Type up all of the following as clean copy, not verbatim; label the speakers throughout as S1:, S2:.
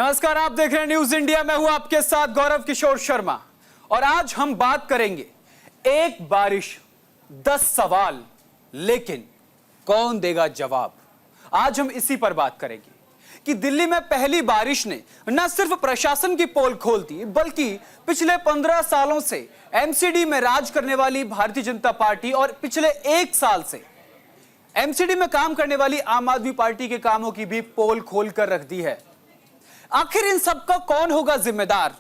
S1: नमस्कार, आप देख रहे हैं न्यूज इंडिया। मैं हूं आपके साथ गौरव किशोर शर्मा और आज हम बात करेंगे एक बारिश 10 सवाल, लेकिन कौन देगा जवाब। आज हम इसी पर बात करेंगे कि दिल्ली में पहली बारिश ने न सिर्फ प्रशासन की पोल खोल दी, बल्कि पिछले 15 सालों से एमसीडी में राज करने वाली भारतीय जनता पार्टी और पिछले 1 साल से एमसीडी में काम करने वाली आम आदमी पार्टी के कामों की भी पोल खोल कर रख दी है। आखिर इन सबका कौन होगा जिम्मेदार?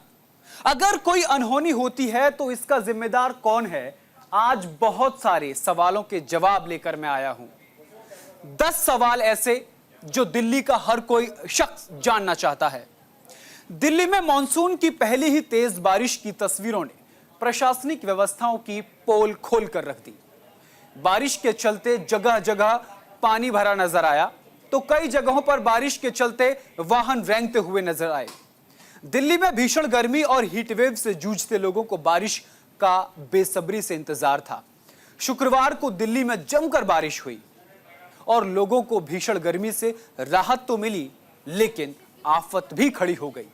S1: अगर कोई अनहोनी होती है तो इसका जिम्मेदार कौन है? आज बहुत सारे सवालों के जवाब लेकर मैं आया हूं। 10 सवाल ऐसे जो दिल्ली का हर कोई शख्स जानना चाहता है। दिल्ली में मॉनसून की पहली ही तेज बारिश की तस्वीरों ने प्रशासनिक व्यवस्थाओं की पोल खोल कर रख दी। बारिश के चलते जगह जगह पानी भरा नजर आया, तो कई जगहों पर बारिश के चलते वाहन रेंगते हुए नजर आए। दिल्ली में भीषण गर्मी और हीट वेव से जूझते लोगों को बारिश का बेसब्री से इंतजार था। शुक्रवार को दिल्ली में जमकर बारिश हुई और लोगों को भीषण गर्मी से राहत तो मिली, लेकिन आफत भी खड़ी हो गई।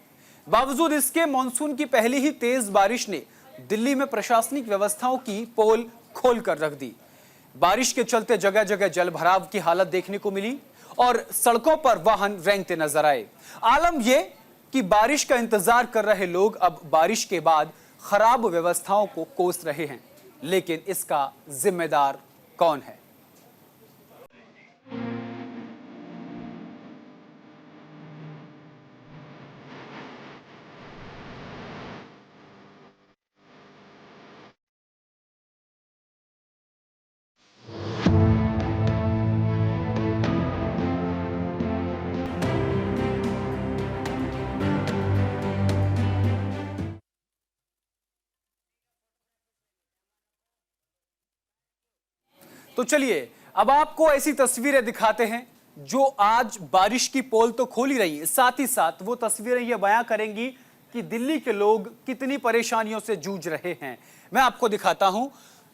S1: बावजूद इसके मॉनसून की पहली ही तेज बारिश ने दिल्ली में प्रशासनिक व्यवस्थाओं की पोल खोल कर रख दी। बारिश के चलते जगह जगह जल भराव की हालत देखने को मिली और सड़कों पर वाहन रेंगते नजर आए। आलम यह कि बारिश का इंतजार कर रहे लोग अब बारिश के बाद खराब व्यवस्थाओं को कोस रहे हैं, लेकिन इसका जिम्मेदार कौन है? तो चलिए अब आपको ऐसी तस्वीरें दिखाते हैं जो आज बारिश की पोल तो खोल ही रही है, साथ ही साथ वो तस्वीरें ये बयां करेंगी कि दिल्ली के लोग कितनी परेशानियों से जूझ रहे हैं। मैं आपको दिखाता हूं,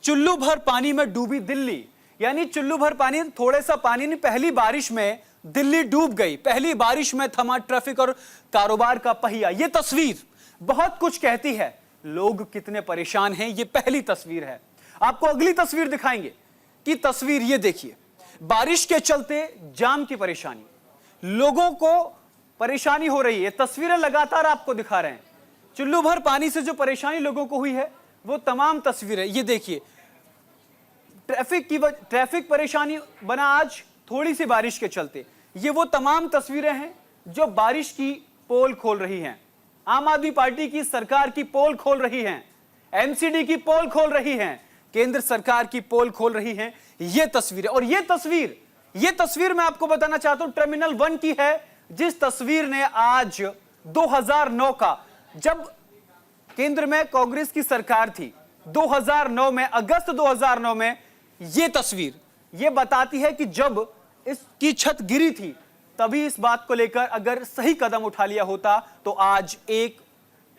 S1: चुल्लू भर पानी में डूबी दिल्ली। यानी चुल्लू भर पानी, थोड़े सा पानी नहीं, पहली बारिश में दिल्ली डूब गई। पहली बारिश में थमा ट्रैफिक और कारोबार का पहिया। यह तस्वीर बहुत कुछ कहती है। लोग कितने परेशान हैं, यह पहली तस्वीर है। आपको अगली तस्वीर दिखाएंगे की तस्वीर ये देखिए, बारिश के चलते जाम की परेशानी, लोगों को परेशानी हो रही है। तस्वीरें लगातार आपको दिखा रहे हैं। चुल्लू भर पानी से जो परेशानी लोगों को हुई है वो तमाम तस्वीरें ये देखिए। ट्रैफिक परेशानी बना आज थोड़ी सी बारिश के चलते। ये वो तमाम तस्वीरें हैं जो बारिश की पोल खोल रही हैं। आम आदमी पार्टी की सरकार की पोल खोल रही हैं, एमसीडी की पोल खोल रही हैं, केंद्र सरकार की पोल खोल रही है। ये तस्वीर और ये तस्वीर मैं आपको बताना चाहता हूं टर्मिनल 1 की है, जिस तस्वीर ने आज 2009 का, जब केंद्र में कांग्रेस की सरकार थी, 2009 में, अगस्त 2009 में, ये तस्वीर ये बताती है कि जब इसकी छत गिरी थी तभी इस बात को लेकर अगर सही कदम उठा लिया होता तो आज एक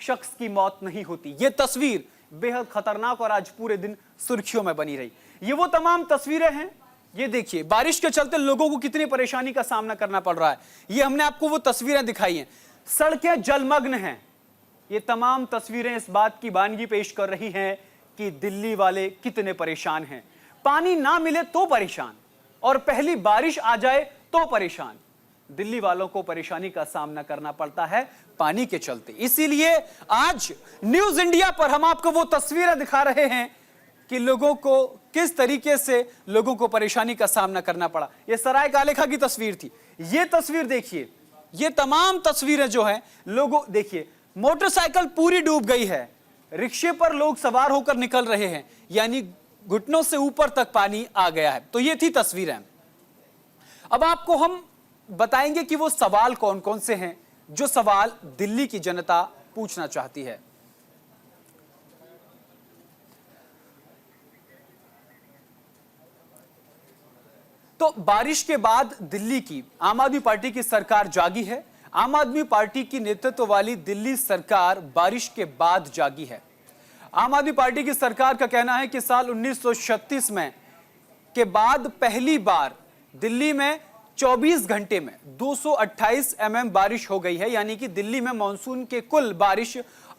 S1: शख्स की मौत नहीं होती। यह तस्वीर बेहद खतरनाक और आज पूरे दिन सुर्खियों में बनी रही। ये वो तमाम तस्वीरें हैं। ये देखिए बारिश के चलते लोगों को कितनी परेशानी का सामना करना पड़ रहा है। ये हमने आपको वो तस्वीरें दिखाई हैं। सड़कें जलमग्न हैं। ये तमाम तस्वीरें इस बात की वानगी पेश कर रही हैं कि दिल्ली वाले कितने परेशान हैं। पानी ना मिले तो परेशान और पहली बारिश आ जाए तो परेशान। दिल्ली वालों को परेशानी का सामना करना पड़ता है पानी के चलते। इसीलिए आज न्यूज इंडिया पर हम आपको वो तस्वीरें दिखा रहे हैं कि लोगों को किस तरीके से लोगों को परेशानी का सामना करना पड़ा। ये सराय कालेखा की तस्वीर थी। ये तस्वीर देखिए, ये तमाम तस्वीरें जो हैं, लोगों देखिए, मोटरसाइकिल पूरी डूब गई है, रिक्शे पर लोग सवार होकर निकल रहे हैं, यानी घुटनों से ऊपर तक पानी आ गया है। तो ये थी तस्वीरें। अब आपको हम बताएंगे कि वो सवाल कौन कौन से हैं जो सवाल दिल्ली की जनता पूछना चाहती है। तो बारिश के बाद दिल्ली की आम आदमी पार्टी की सरकार जागी है। आम आदमी पार्टी की नेतृत्व वाली दिल्ली सरकार बारिश के बाद जागी है। आम आदमी पार्टी की सरकार का कहना है कि साल 1936 में के बाद पहली बार दिल्ली में 24 घंटे में 228 mm बारिश हो गई है, यानी कि दिल्ली में मानसून के कुल बारिश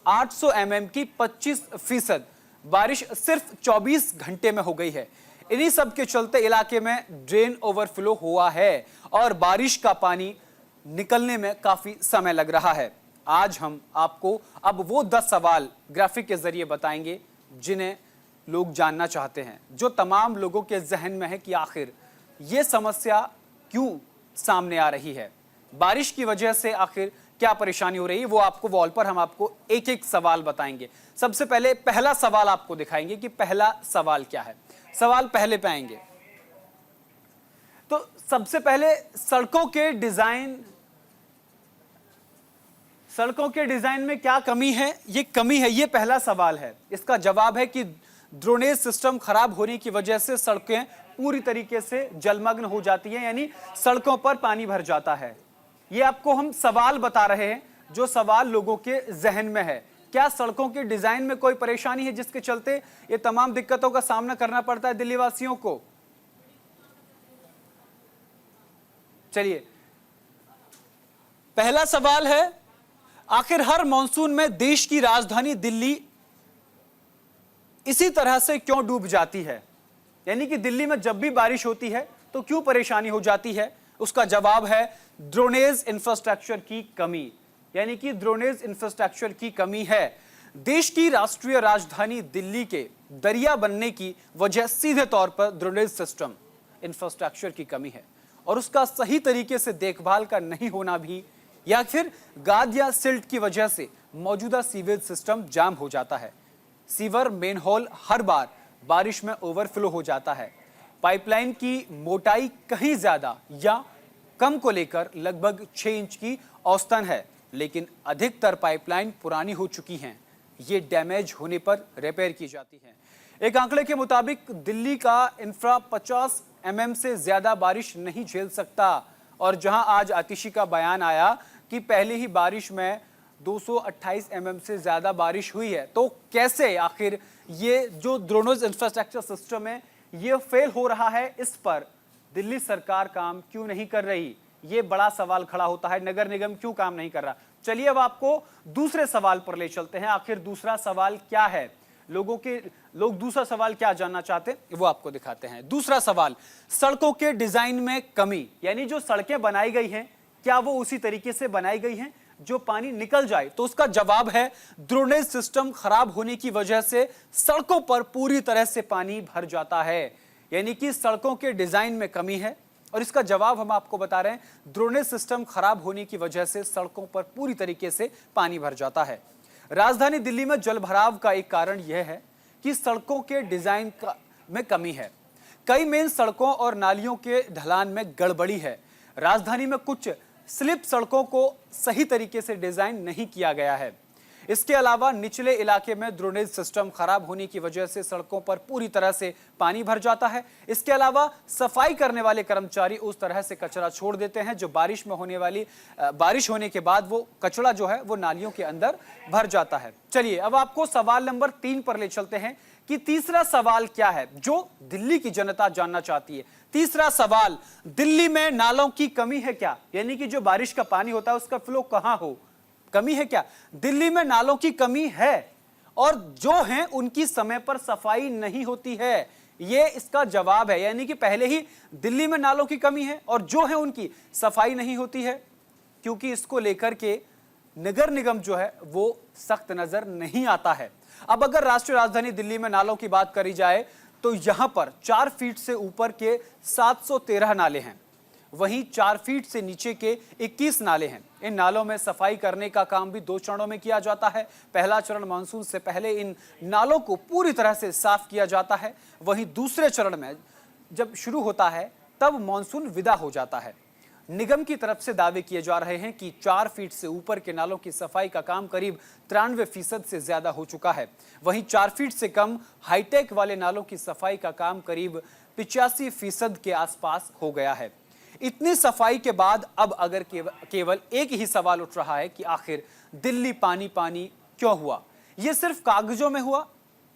S1: 800 mm की 25% बारिश सिर्फ 24 घंटे में हो गई है। इन्हीं सब के चलते इलाके में ड्रेन ओवरफ्लो हुआ है और बारिश का पानी निकलने में काफी समय लग रहा है। आज हम आपको अब वो 10 सवाल ग्राफिक के जरिए बताएंगे जिन्हें लोग जानना चाहते हैं, जो तमाम लोगों के जहन में है कि आखिर ये समस्या क्यों सामने आ रही है, बारिश की वजह से आखिर क्या परेशानी हो रही है। वो आपको वॉल पर हम आपको एक एक सवाल बताएंगे। सबसे पहले पहला सवाल आपको दिखाएंगे कि पहला सवाल क्या है। सवाल पहले पे आएंगे तो सबसे पहले सड़कों के डिजाइन में क्या कमी है, ये पहला सवाल है। इसका जवाब है कि ड्रेनेज सिस्टम खराब होने की वजह से सड़कें पूरी तरीके से जलमग्न हो जाती हैं, यानी सड़कों पर पानी भर जाता है। ये आपको हम सवाल बता रहे हैं जो सवाल लोगों के जहन में है। क्या सड़कों के डिजाइन में कोई परेशानी है जिसके चलते ये तमाम दिक्कतों का सामना करना पड़ता है दिल्ली वासियों को? चलिए, पहला सवाल है, आखिर हर मॉनसून में देश की राजधानी दिल्ली इसी तरह से क्यों डूब जाती है? यानी कि दिल्ली में जब भी बारिश होती है तो क्यों परेशानी हो जाती है? उसका जवाब है ड्रेनेज इंफ्रास्ट्रक्चर की कमी, यानी कि ड्रेनेज इंफ्रास्ट्रक्चर की कमी है। देश की राष्ट्रीय राजधानी दिल्ली के दरिया बनने की वजह सीधे तौर पर ड्रेनेज सिस्टम इंफ्रास्ट्रक्चर की कमी है और उसका सही तरीके से देखभाल का नहीं होना भी, या फिर गाद या सिल्ट की वजह से मौजूदा सीवेज सिस्टम जाम हो जाता है। सीवर मेनहोल हर बार बारिश में ओवरफ्लो हो जाता है। पाइपलाइन की मोटाई कहीं ज्यादा या कम को लेकर लगभग 6 इंच की औसतन है, लेकिन अधिकतर पाइपलाइन पुरानी हो चुकी हैं। ये डैमेज होने पर रिपेयर की जाती हैं। एक आंकड़े के मुताबिक दिल्ली का इंफ्रा 50 mm से ज्यादा बारिश नहीं झेल सकता, और जहां आज आतिशी का बयान आया कि पहले ही बारिश में 228 mm से ज्यादा बारिश हुई है, तो कैसे आखिर ये जो ड्रेनेज इंफ्रास्ट्रक्चर सिस्टम है ये फेल हो रहा है, इस पर दिल्ली सरकार काम क्यों नहीं कर रही? ये बड़ा सवाल खड़ा होता है। नगर निगम क्यों काम नहीं कर रहा? चलिए अब आपको दूसरे सवाल पर ले चलते हैं। आखिर दूसरा सवाल क्या है, लोग दूसरा सवाल क्या जानना चाहते हैं वो आपको दिखाते हैं। दूसरा सवाल, सड़कों के डिजाइन में कमी, यानी जो सड़कें बनाई गई हैं क्या वो उसी तरीके से बनाई गई हैं जो पानी निकल जाए? तो उसका जवाब है ड्रेनेज सिस्टम खराब होने की वजह से सड़कों पर पूरी तरह से पानी भर जाता है, यानी कि सड़कों के डिजाइन में कमी है। और इसका जवाब हम आपको बता रहे हैं, ड्रेनेज सिस्टम खराब होने की वजह से सड़कों पर पूरी तरीके से पानी भर जाता है। राजधानी दिल्ली में जलभराव का एक कारण यह है कि सड़कों के डिजाइन में कमी है। कई मेन सड़कों और नालियों के ढलान में गड़बड़ी है। राजधानी में कुछ स्लिप सड़कों को सही तरीके से डिजाइन नहीं किया गया है। इसके अलावा निचले इलाके में ड्रेनेज सिस्टम खराब होने की वजह से सड़कों पर पूरी तरह से पानी भर जाता है। इसके अलावा सफाई करने वाले कर्मचारी उस तरह से कचरा छोड़ देते हैं जो बारिश होने के बाद वो कचरा जो है वो नालियों के अंदर भर जाता है। चलिए अब आपको सवाल नंबर 3 पर ले चलते हैं कि तीसरा सवाल क्या है जो दिल्ली की जनता जानना चाहती है। तीसरा सवाल, दिल्ली में नालों की कमी है क्या? यानी कि जो बारिश का पानी होता है उसका फ्लो कहां हो, कमी है क्या? दिल्ली में नालों की कमी है और जो हैं उनकी समय पर सफाई नहीं होती है, ये इसका जवाब है। यानी कि पहले ही दिल्ली में नालों की कमी है और जो है उनकी सफाई नहीं होती है, क्योंकि इसको लेकर के नगर निगम जो है वो सख्त नजर नहीं आता है। अब अगर राष्ट्रीय राजधानी दिल्ली में नालों की बात करी जाए तो यहां पर 4 फीट से ऊपर के 713 नाले हैं, वहीं 4 फीट से नीचे के 21 नाले हैं। इन नालों में सफाई करने का काम भी 2 चरणों में किया जाता है। पहला चरण मानसून से पहले इन नालों को पूरी तरह से साफ किया जाता है, वहीं दूसरे चरण में जब शुरू होता है तब मानसून विदा हो जाता है। निगम की तरफ से दावे किए जा रहे हैं कि 4 फीट से ऊपर के नालों की सफाई का काम करीब 93% से ज्यादा हो चुका है, वहीं 4 फीट से कम हाईटेक वाले नालों की सफाई का काम करीब 85% के आसपास हो गया है। इतनी सफाई के बाद अब अगर केवल एक ही सवाल उठ रहा है कि आखिर दिल्ली पानी पानी क्यों हुआ? यह सिर्फ कागजों में हुआ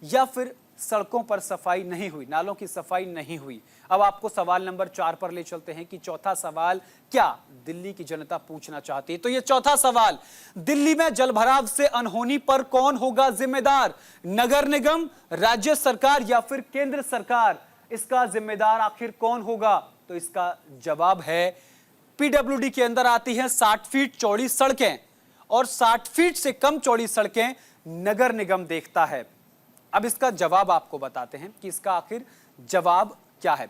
S1: या फिर सड़कों पर सफाई नहीं हुई, नालों की सफाई नहीं हुई। अब आपको सवाल नंबर 4 पर ले चलते हैं कि चौथा सवाल क्या दिल्ली की जनता पूछना चाहती है। तो ये चौथा सवाल, दिल्ली में जलभराव से अनहोनी पर कौन होगा जिम्मेदार? नगर निगम, राज्य सरकार या फिर केंद्र सरकार? इसका जिम्मेदार आखिर कौन होगा? तो इसका जवाब है पीडब्ल्यूडी के अंदर आती है 60 फीट चौड़ी सड़कें, और 60 फीट से कम चौड़ी सड़कें नगर निगम देखता है। अब इसका जवाब आपको बताते हैं कि इसका आखिर जवाब क्या है।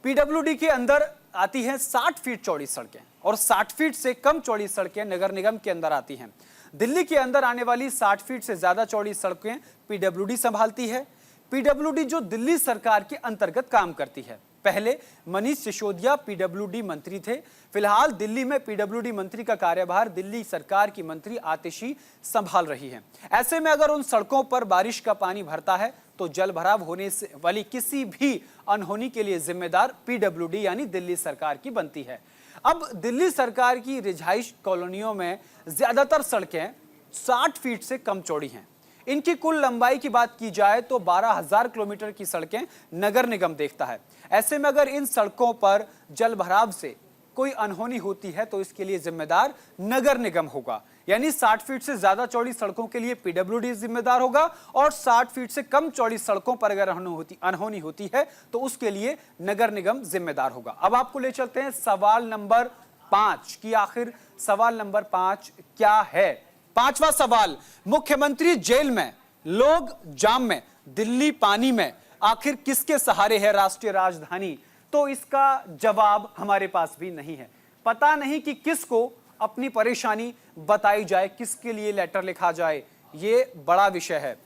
S1: पीडब्ल्यूडी के अंदर आती है 60 फीट चौड़ी सड़कें, और 60 फीट से कम चौड़ी सड़कें नगर निगम के अंदर आती हैं। दिल्ली के अंदर आने वाली 60 फीट से ज्यादा चौड़ी सड़कें पीडब्ल्यूडी संभालती है। पीडब्ल्यूडी जो दिल्ली सरकार के अंतर्गत काम करती है। पहले मनीष सिसोदिया पीडब्ल्यूडी मंत्री थे। फिलहाल दिल्ली में पीडब्ल्यूडी मंत्री का कार्यभार दिल्ली सरकार की मंत्री आतिशी संभाल रही हैं। ऐसे में अगर उन सड़कों पर बारिश का पानी भरता है तो जलभराव होने से वाली किसी भी अनहोनी के लिए जिम्मेदार पीडब्ल्यूडी यानी दिल्ली सरकार की बनती है। अब दिल्ली सरकार की रिहाइश कॉलोनियों में ज्यादातर सड़कें 60 फीट से कम चौड़ी हैं। इनकी कुल लंबाई की बात की जाए तो 12,000 किलोमीटर की सड़कें नगर निगम देखता है। ऐसे में अगर इन सड़कों पर जलभराव से कोई अनहोनी होती है तो इसके लिए जिम्मेदार नगर निगम होगा। यानी 60 फीट से ज्यादा चौड़ी सड़कों के लिए पीडब्ल्यूडी जिम्मेदार होगा, और 60 फीट से कम चौड़ी सड़कों पर अगर अनहोनी होती है तो उसके लिए नगर निगम जिम्मेदार होगा। अब आपको ले चलते हैं सवाल नंबर 5 की आखिर सवाल नंबर 5 क्या है। पांचवा सवाल, मुख्यमंत्री जेल में, लोग जाम में, दिल्ली पानी में, आखिर किसके सहारे है राष्ट्रीय राजधानी? तो इसका जवाब हमारे पास भी नहीं है। पता नहीं कि किसको अपनी परेशानी बताई जाए, किसके लिए लेटर लिखा जाए, ये बड़ा विषय है।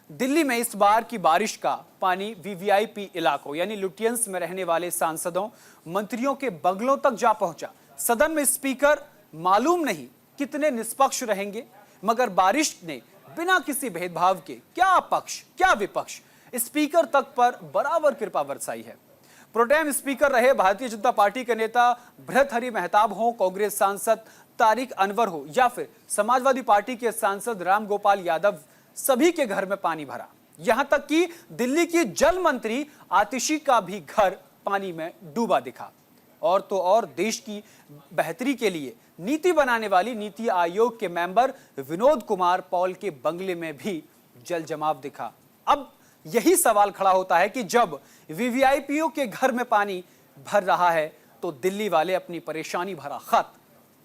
S1: दिल्ली में इस बार की बारिश का पानी वीवीआईपी इलाकों यानी लुटियंस में रहने वाले सांसदों, मंत्रियों के बंगलों तक जा पहुंचा। सदन में स्पीकर मालूम नहीं कितने निष्पक्ष रहेंगे, मगर बारिश ने बिना किसी भेदभाव के क्या पक्ष क्या विपक्ष स्पीकर तक पर बराबर कृपा बरसाई है। प्रोटेम स्पीकर रहे भारतीय जनता पार्टी के नेता भर्तृहरि महताब हो, कांग्रेस सांसद तारिक अनवर हो या फिर समाजवादी पार्टी के सांसद रामगोपाल यादव, सभी के घर में पानी भरा। यहां तक कि दिल्ली की जल मंत्री आतिशी का भी घर पानी में डूबा दिखा। और तो और देश की बेहतरी के लिए नीति बनाने वाली नीति आयोग के मेंबर विनोद कुमार पॉल के बंगले में भी जल जमाव दिखा। अब यही सवाल खड़ा होता है कि जब वीवीआईपीओ के घर में पानी भर रहा है तो दिल्ली वाले अपनी परेशानी भरा खत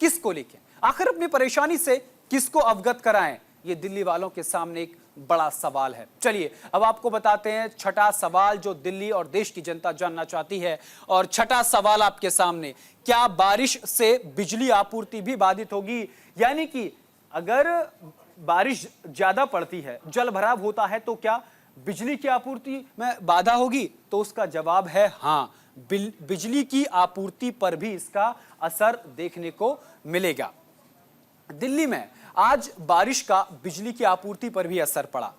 S1: किसको लिखें? आखिर अपनी परेशानी से किसको अवगत कराएं? ये दिल्ली वालों के सामने एक बड़ा सवाल है। चलिए अब आपको बताते हैं छठा सवाल जो दिल्ली और देश की जनता जानना चाहती है। और छठा सवाल आपके सामने, क्या बारिश से बिजली आपूर्ति भी बाधित होगी? यानी कि अगर बारिश ज्यादा पड़ती है, जल भराव होता है, तो क्या बिजली की आपूर्ति में बाधा होगी? तो उसका जवाब है हाँ, बिजली की आपूर्ति पर भी इसका असर देखने को मिलेगा। दिल्ली में आज बारिश का बिजली की आपूर्ति पर भी असर पड़ा।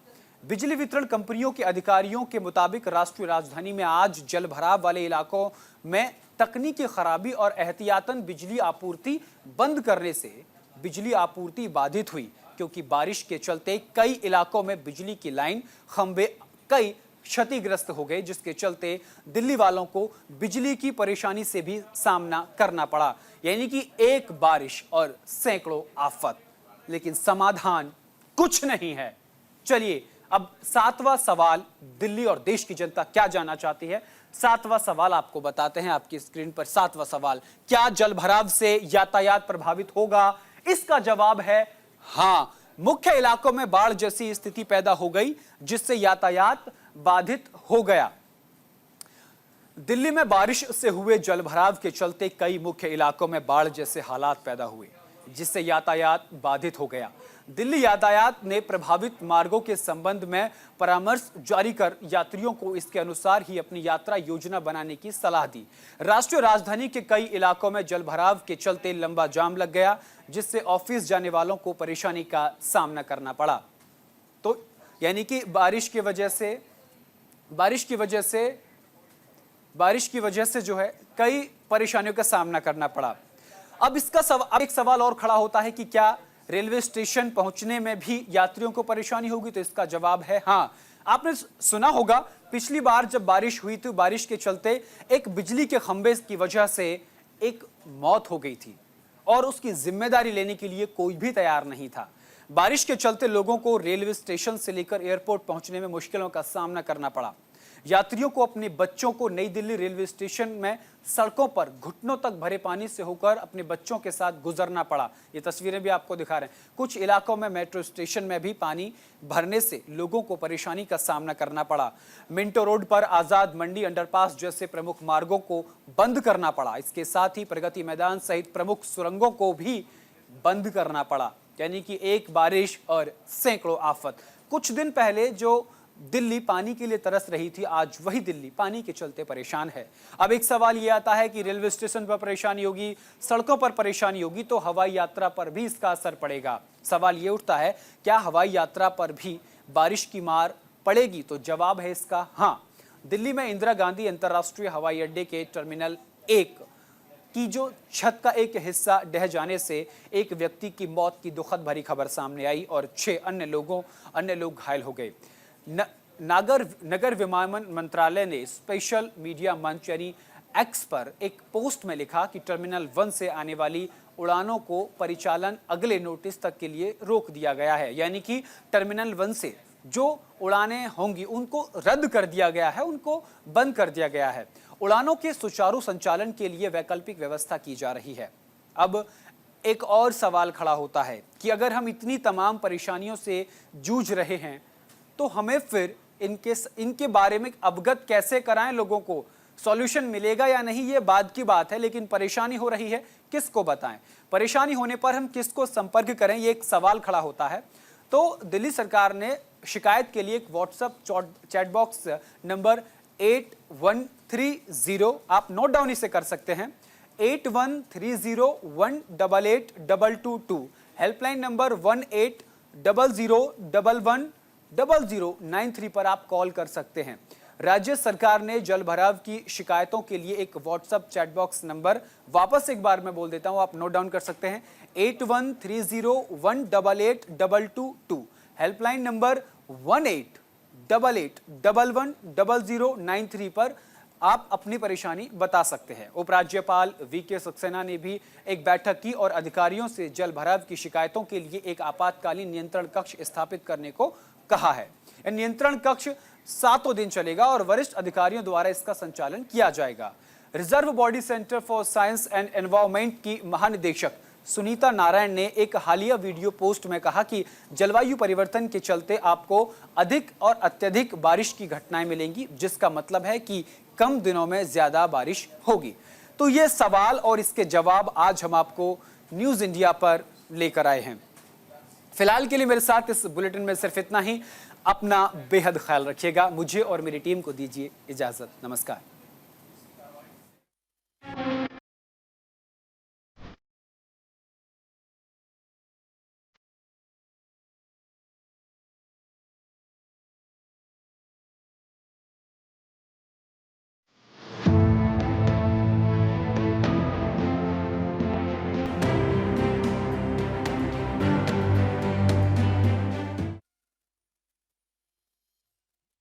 S1: बिजली वितरण कंपनियों के अधिकारियों के मुताबिक राष्ट्रीय राजधानी में आज जल भराव वाले इलाकों में तकनीकी खराबी और एहतियातन बिजली आपूर्ति बंद करने से बिजली आपूर्ति बाधित हुई, क्योंकि बारिश के चलते कई इलाकों में बिजली की लाइन खंभे कई क्षतिग्रस्त हो गए, जिसके चलते दिल्ली वालों को बिजली की परेशानी से भी सामना करना पड़ा। यानी कि एक बारिश और सैकड़ों आफत, लेकिन समाधान कुछ नहीं है। चलिए अब सातवां सवाल, दिल्ली और देश की जनता क्या जानना चाहती है, सातवां सवाल आपको बताते हैं आपकी स्क्रीन पर। सातवां सवाल, क्या जलभराव से यातायात प्रभावित होगा? इसका जवाब है हां, मुख्य इलाकों में बाढ़ जैसी स्थिति पैदा हो गई, जिससे यातायात बाधित हो गया। दिल्ली में बारिश से हुए जलभराव के चलते कई मुख्य इलाकों में बाढ़ जैसे हालात पैदा हुए, जिससे यातायात बाधित हो गया। दिल्ली यातायात ने प्रभावित मार्गों के संबंध में परामर्श जारी कर यात्रियों को इसके अनुसार ही अपनी यात्रा योजना बनाने की सलाह दी। राष्ट्रीय राजधानी के कई इलाकों में जलभराव के चलते लंबा जाम लग गया, जिससे ऑफिस जाने वालों को परेशानी का सामना करना पड़ा। तो यानी कि बारिश की वजह से जो है कई परेशानियों का सामना करना पड़ा। अब एक सवाल और खड़ा होता है कि क्या रेलवे स्टेशन पहुंचने में भी यात्रियों को परेशानी होगी? तो इसका जवाब है हाँ, आपने सुना होगा पिछली बार जब बारिश हुई थी, बारिश के चलते एक बिजली के खंभे की वजह से एक मौत हो गई थी और उसकी जिम्मेदारी लेने के लिए कोई भी तैयार नहीं था। बारिश के चलते लोगों को रेलवे स्टेशन से लेकर एयरपोर्ट पहुंचने में मुश्किलों का सामना करना पड़ा। यात्रियों को अपने बच्चों को नई दिल्ली रेलवे स्टेशन में सड़कों पर घुटनों तक भरे पानी से होकर अपने बच्चों के साथ गुजरना पड़ा। ये तस्वीरें भी आपको दिखा रहे हैं। कुछ इलाकों में मेट्रो स्टेशन में भी पानी भरने से लोगों को परेशानी का सामना करना पड़ा। मिंटो रोड पर आजाद मंडी अंडरपास जैसे प्रमुख मार्गों को बंद करना पड़ा। इसके साथ ही प्रगति मैदान सहित प्रमुख सुरंगों को भी बंद करना पड़ा। यानी कि एक बारिश और सैकड़ों आफत। कुछ दिन पहले जो दिल्ली पानी के लिए तरस रही थी, आज वही दिल्ली पानी के चलते परेशान है। अब एक सवाल यह आता है कि रेलवे स्टेशन पर परेशानी होगी, सड़कों पर परेशानी होगी, तो हवाई यात्रा पर भी इसका असर पड़ेगा। सवाल यह उठता है, क्या हवाई यात्रा पर भी बारिश की मार पड़ेगी? तो जवाब है इसका हाँ। दिल्ली में इंदिरा गांधी अंतर्राष्ट्रीय हवाई अड्डे के टर्मिनल 1 की जो छत का एक हिस्सा ढह जाने से एक व्यक्ति की मौत की दुखद भरी खबर सामने आई और 6 अन्य लोग घायल हो गए। नगर विमानन मंत्रालय ने स्पेशल मीडिया मंच यानी एक्स पर एक पोस्ट में लिखा कि टर्मिनल 1 से आने वाली उड़ानों को परिचालन अगले नोटिस तक के लिए रोक दिया गया है। यानी कि टर्मिनल 1 से जो उड़ानें होंगी उनको रद्द कर दिया गया है, उनको बंद कर दिया गया है। उड़ानों के सुचारू संचालन के लिए वैकल्पिक व्यवस्था की जा रही है। अब एक और सवाल खड़ा होता है कि अगर हम इतनी तमाम परेशानियों से जूझ रहे हैं तो हमें फिर इनके बारे में अवगत कैसे कराएं लोगों को? सॉल्यूशन मिलेगा या नहीं ये बाद की बात है, लेकिन परेशानी हो रही है, किसको बताएं? परेशानी होने पर हम किसको संपर्क करें, ये एक सवाल खड़ा होता है। तो दिल्ली सरकार ने शिकायत के लिए एक व्हाट्सएप चैट बॉक्स नंबर 8130, आप नोट डाउन इसे कर सकते हैं, 8130188222, हेल्पलाइन नंबर 1800110093 पर आप कॉल कर सकते हैं। राज्य सरकार ने जल भराव की शिकायतों के लिए एक व्हाट्सएप चैट बॉक्स नंबर, वापस एक बार मैं बोल देता हूं, आप नोट डाउन कर सकते हैं, 8130188222, हेल्पलाइन नंबर 1888110093 पर आप अपनी परेशानी बता सकते हैं। उपराज्यपाल वीके सक्सेना ने भी एक बैठक की और अधिकारियों से जल भराव की शिकायतों के लिए एक आपातकालीन नियंत्रण कक्ष स्थापित करने को कहा है। यह नियंत्रण कक्ष 7 दिन चलेगा और वरिष्ठ अधिकारियों द्वारा इसका संचालन किया जाएगा। Reserve body centre for science and environment की महानिदेशक सुनीता नारायण ने एक हालिया वीडियो पोस्ट में कहा कि जलवायु परिवर्तन के चलते आपको अधिक और अत्यधिक बारिश की घटनाएं मिलेंगी, जिसका मतलब है कि कम दिनों में ज्यादा बारिश होगी। तो ये सवाल और इसके जवाब आज हम आपको न्यूज इंडिया पर लेकर आए हैं। फिलहाल के लिए मेरे साथ इस बुलेटिन में सिर्फ इतना ही। अपना बेहद ख्याल रखिएगा। मुझे और मेरी टीम को दीजिए इजाजत। नमस्कार।